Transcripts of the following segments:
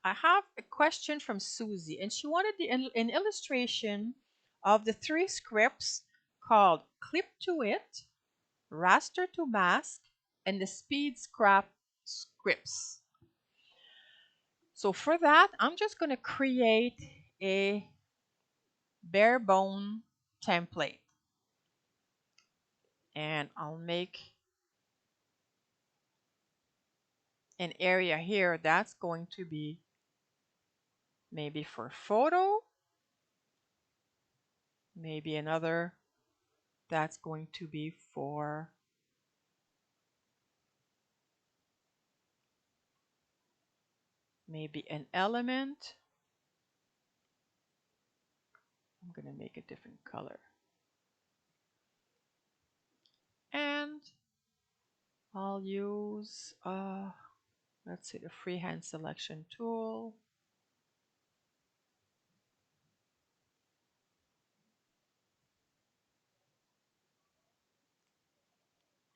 I have a question from Susie, and she wanted an illustration of the three scripts called Clip to It, Raster to Mask, and the Speed Scrap scripts. So for that, I'm just going to create a bare bone template. And I'll make an area here that's going to be maybe for photo, maybe another that's going to be for maybe an element. I'm going to make a different color. And I'll use, let's see, the freehand selection tool.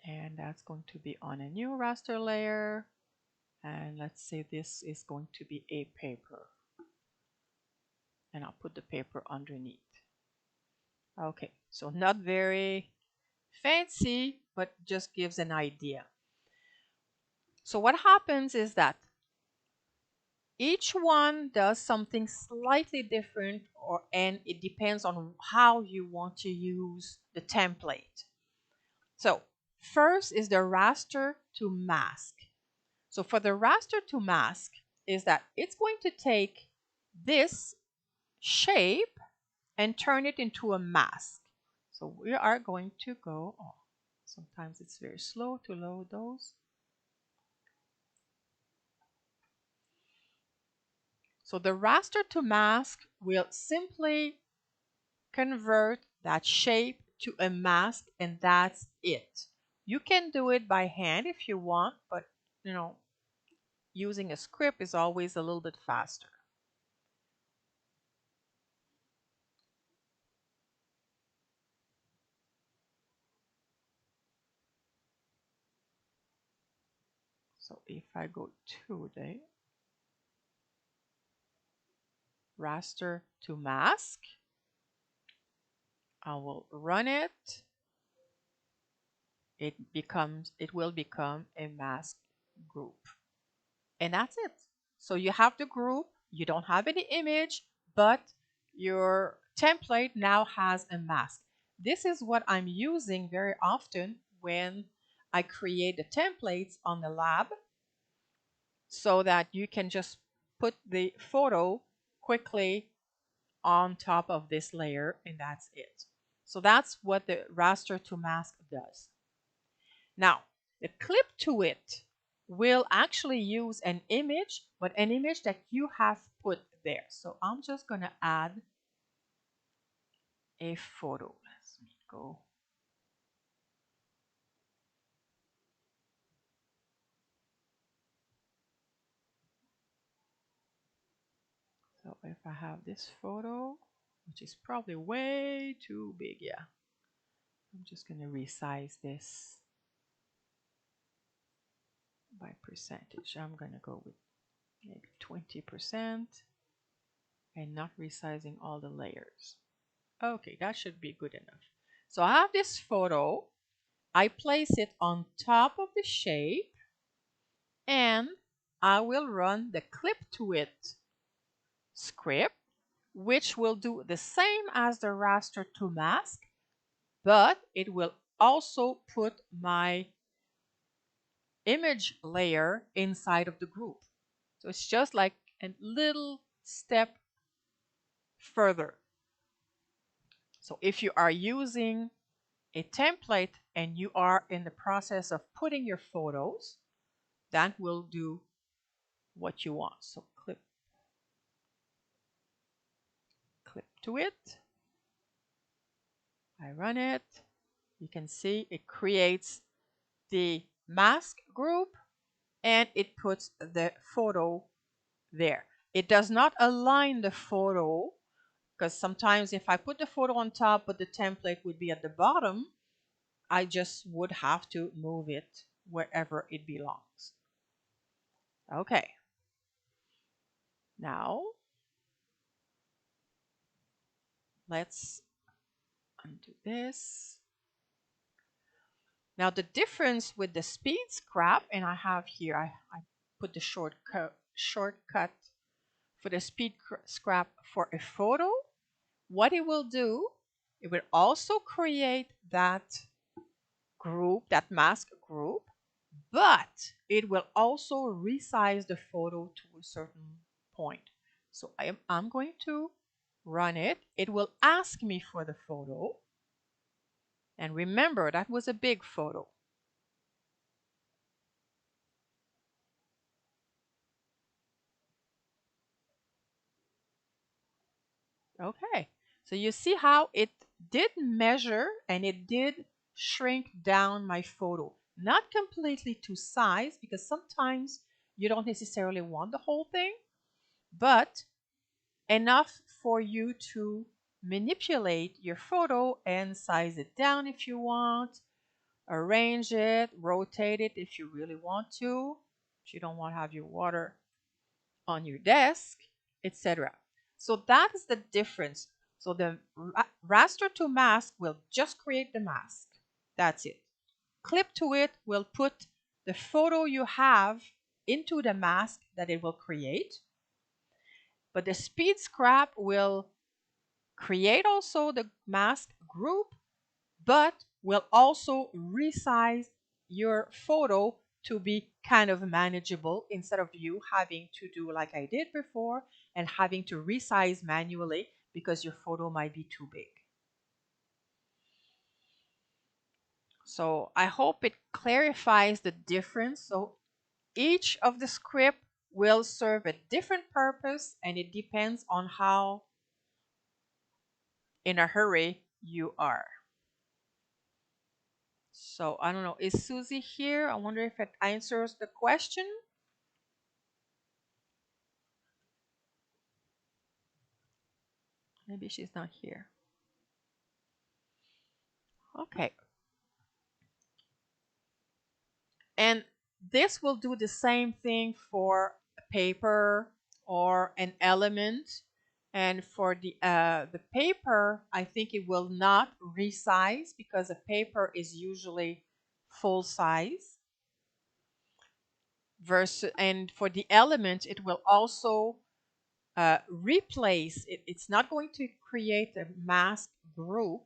And that's going to be on a new raster layer. And let's say this is going to be a paper. And I'll put the paper underneath. Okay, so not very fancy, but just gives an idea. So what happens is that each one does something slightly different, and it depends on how you want to use the template. So first is the raster to mask. So for the raster to mask is that it's going to take this shape and turn it into a mask. So we are going to go, sometimes it's very slow to load those. So the raster to mask will simply convert that shape to a mask, and that's it. You can do it by hand if you want, but using a script is always a little bit faster. So if I go to the raster to mask, I will run it. It will become a mask group. And that's it. So you have the group, you don't have any image, but your template now has a mask. This is what I'm using very often when I create the templates on the lab, so that you can just put the photo quickly on top of this layer, and that's it. So that's what the raster to mask does. Now, the clip to it will actually use an image, but an image that you have put there. So I'm just going to add a photo. Let's go. So if I have this photo, which is probably way too big, yeah, I'm just going to resize this by percentage. I'm going to go with maybe 20% and not resizing all the layers. Okay, that should be good enough. So I have this photo. I place it on top of the shape, and I will run the clip to it script, which will do the same as the raster to mask, but it will also put my image layer inside of the group. So it's just like a little step further. So if you are using a template and you are in the process of putting your photos, that will do what you want. So clip to it. I run it. You can see it creates the mask group, and it puts the photo there. It does not align the photo, because sometimes if I put the photo on top but the template would be at the bottom, I just would have to move it wherever it belongs. Okay. Now, let's undo this. Now, the difference with the speed scrap, and I have here, I put the shortcut for the speed scrap for a photo. What it will do, it will also create that group, that mask group, but it will also resize the photo to a certain point. So I'm going to run it. It will ask me for the photo. And remember, that was a big photo. Okay, so you see how it did measure and it did shrink down my photo. Not completely to size, because sometimes you don't necessarily want the whole thing, but enough for you to manipulate your photo and size it down if you want, arrange it, rotate it if you really want to, if you don't want to have your water on your desk, etc. So that is the difference. So the raster to mask will just create the mask. That's it. Clip to it will put the photo you have into the mask that it will create. But the speed scrap will create also the mask group, but will also resize your photo to be kind of manageable instead of you having to do like I did before and having to resize manually because your photo might be too big. So I hope it clarifies the difference. So each of the script will serve a different purpose and it depends on how in a hurry you are. So I don't know. Is Susie here? I wonder if it answers the question. Maybe she's not here. Okay. And this will do the same thing for a paper or an element. And for the paper, I think it will not resize because a paper is usually full size. And for the element, it will also replace it. It's not going to create a mask group.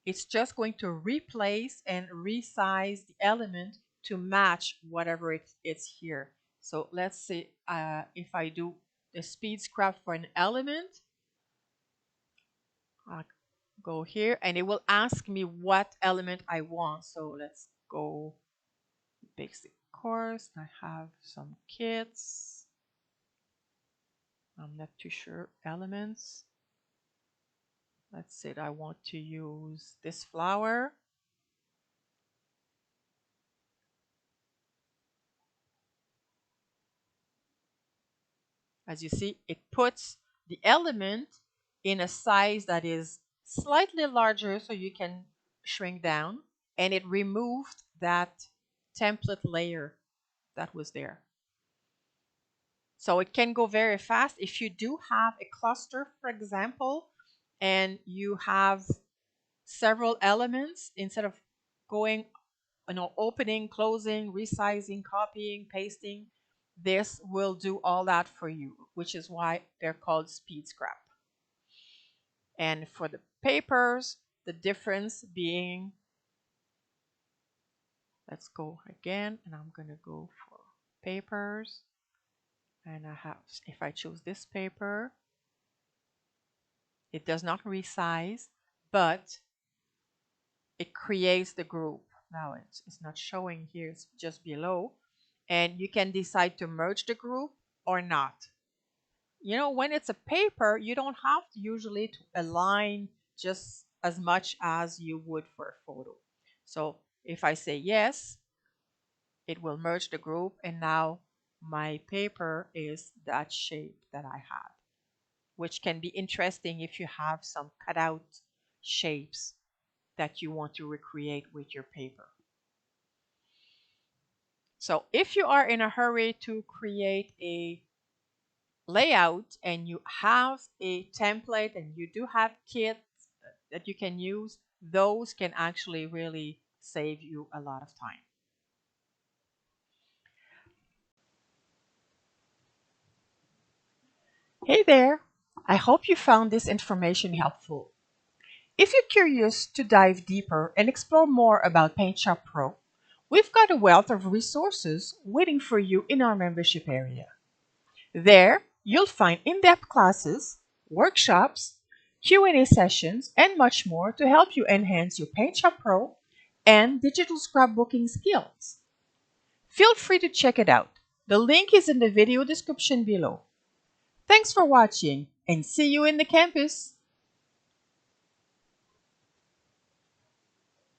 It's just going to replace and resize the element to match whatever it's here. So let's see if I do the speed scrap for an element. I'll go here and it will ask me what element I want. So let's go basic course. I have some kits. I'm not too sure. Elements. Let's say I want to use this flower. As you see, it puts the element in a size that is slightly larger so you can shrink down, and it removed that template layer that was there. So it can go very fast. If you do have a cluster, for example, and you have several elements, instead of going opening, closing, resizing, copying, pasting, this will do all that for you, which is why they're called speed scrap. And for the papers, the difference being, let's go again, and I'm going to go for papers. And I have, if I choose this paper, it does not resize, but it creates the group. Now it's not showing here, it's just below. And you can decide to merge the group or not. You know, when it's a paper, you don't have to usually to align just as much as you would for a photo. So if I say yes, it will merge the group, and now my paper is that shape that I had, which can be interesting if you have some cutout shapes that you want to recreate with your paper. So if you are in a hurry to create a layout and you have a template and you do have kits that you can use, those can actually really save you a lot of time. Hey there! I hope you found this information helpful. If you're curious to dive deeper and explore more about PaintShop Pro, we've got a wealth of resources waiting for you in our membership area. There, you'll find in-depth classes, workshops, Q&A sessions, and much more to help you enhance your PaintShop Pro and digital scrapbooking skills. Feel free to check it out. The link is in the video description below. Thanks for watching and see you in the campus!